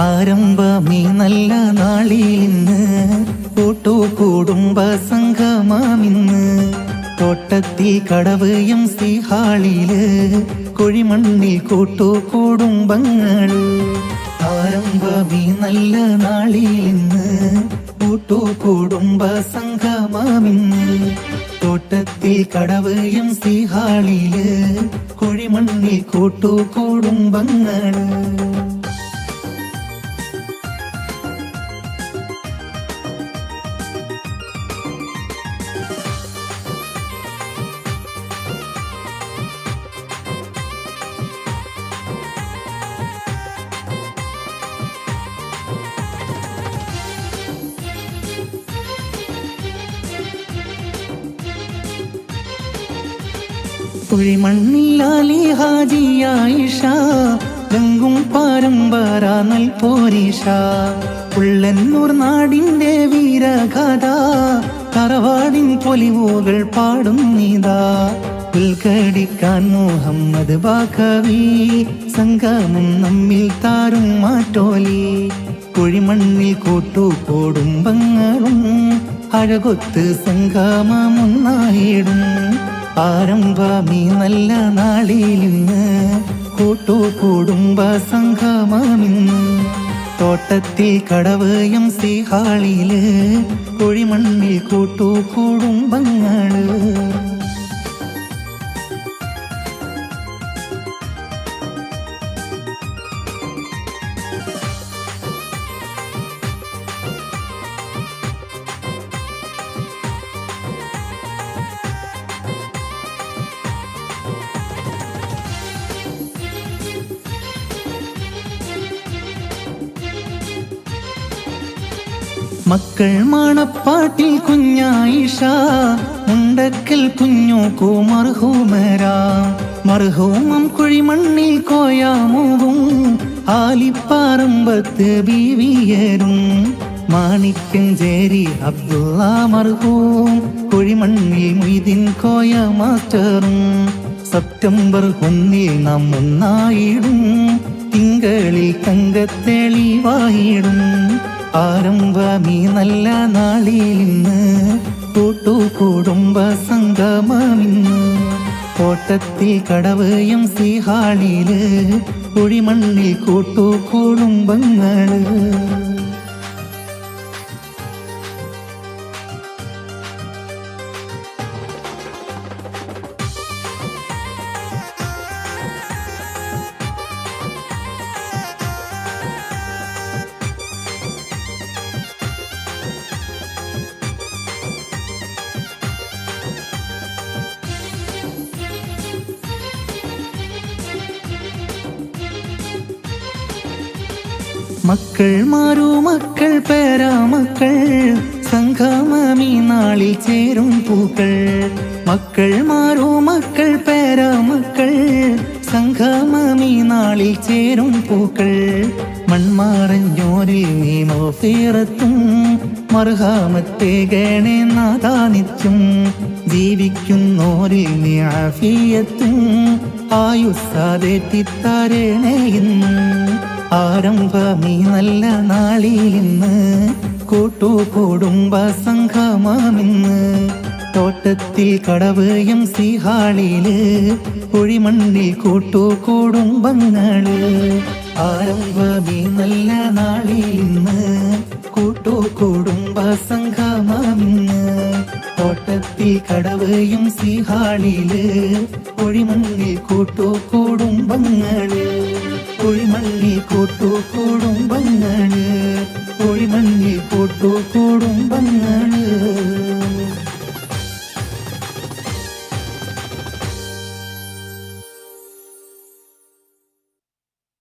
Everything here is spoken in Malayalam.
ആരംഭമീ നല്ല നാളിലിന്ന് കൂട്ടുകുടുംബ സംഗമമിന്ന് തോട്ടത്തിൽ കടവ് MC ഹാളില് കുഴിമണ്ണിൽ കൂട്ടുകുടുംബങ്ങള്. ആരംഭമീ നല്ല നാളിലിന്ന് കൂട്ടുകുടുംബ സംഗമമിന്ന് തോട്ടത്തിൽ കടവ് MC ഹാളില് കുഴിമണ്ണിൽ കൂട്ടുകുടുംബങ്ങള്. കുഴിമണ്ണിലാലി ഹാജി ആയിഷ ഗംഗും പാരമ്പര നൽപോരീഷ പുള്ളന്നൂർ നാടിന്റെ വീരഗാഥ തറവാടിൻ പൊലിവുകൾ പാടുന്നിതാ. ഉൾക്കടിക്കാൻ മുഹമ്മദ് ബാക്കവി സംഗമം നമ്മിൽ താരും മാറ്റോലി. കുഴിമണ്ണിൽ കൂട്ടുകുടുംബങ്ങളും അഴകൊത്ത് സംഗമമൊന്നായിടും. ആരംഭമീ നല്ല നാളിലിന്ന് കൂട്ടുകുടുംബ സംഗമമിന്ന് തോട്ടത്തിൽ കടവ് MC ഹാളില് കുഴിമണ്ണിൽ കൂട്ടുകുടുംബങ്ങള്. മക്കൾ മാണപ്പാട്ടിൽ കുഞ്ഞായിഷ മുണ്ടക്കൽ കുഞ്ഞോക്കു മർഹൂമരാ മർഹൂമം കുഴിമണ്ണിൽ കോയാമൂവും ആലിപ്പാറമ്പത്ത് ബീവിയരും മാണിക്കഞ്ചേരി അബ്ദുള്ള മർഹൂം കുഴിമണ്ണിൽ മൊയ്തീൻ കോയ മാസ്റ്ററും. സെപ്റ്റംബർ 1 നാം ഒന്നായിടും തിങ്കളിൽ തങ്കത്തെളിവായിടും. ആരംഭമീ നല്ല നാളിലിന്ന് കൂട്ടുകുടുംബ സംഗമമിന്ന് തോട്ടത്തിൽ കടവ് MC ഹാളില് കുഴിമണ്ണിൽ കൂട്ടുകുടുംബങ്ങള്. മക്കൾ മാറുമക്കൾ പേരാമക്കൾ സംഗമമീ നാളിൽ ചേരും പൂക്കൾ. മക്കൾ മാറുമക്കൾ പേരാമക്കൾ സംഗമമീ നാളിൽ ചേരും പൂക്കൾ. മൺമാറഞ്ഞോരിൽ നീ മഗ്ഫിറത്തും മർഹമത്തേകണേ നാഥാ നിത്യം. ജീവിക്കുന്നോരിൽ നീ ആഫിയത്തും ആയുസ്സാതെത്തിത്തരണേ എന്നും. ആരംഭമീ നല്ല നാളിലിന്ന് കൂട്ടുകുടുംബ സംഗമമിന്ന് തോട്ടത്തിൽ കടവ് MC ഹാളില് കുഴിമണ്ണിൽ കൂട്ടുകുടുംബങ്ങള്. ആരംഭമീ നല്ല നാളിലിന്ന് കൂട്ടുകുടുംബ സംഗമമിന്ന് തോട്ടത്തിൽ കടവ് MC ഹാളില് കുഴിമണ്ണിൽ കൂട്ടുകുടുംബങ്ങള്. കുഴിമണ്ണിൽ കൂട്ടുകുടുംബങ്ങള് കുഴിമണ്ണിൽ കൂട്ടുകുടുംബങ്ങള്.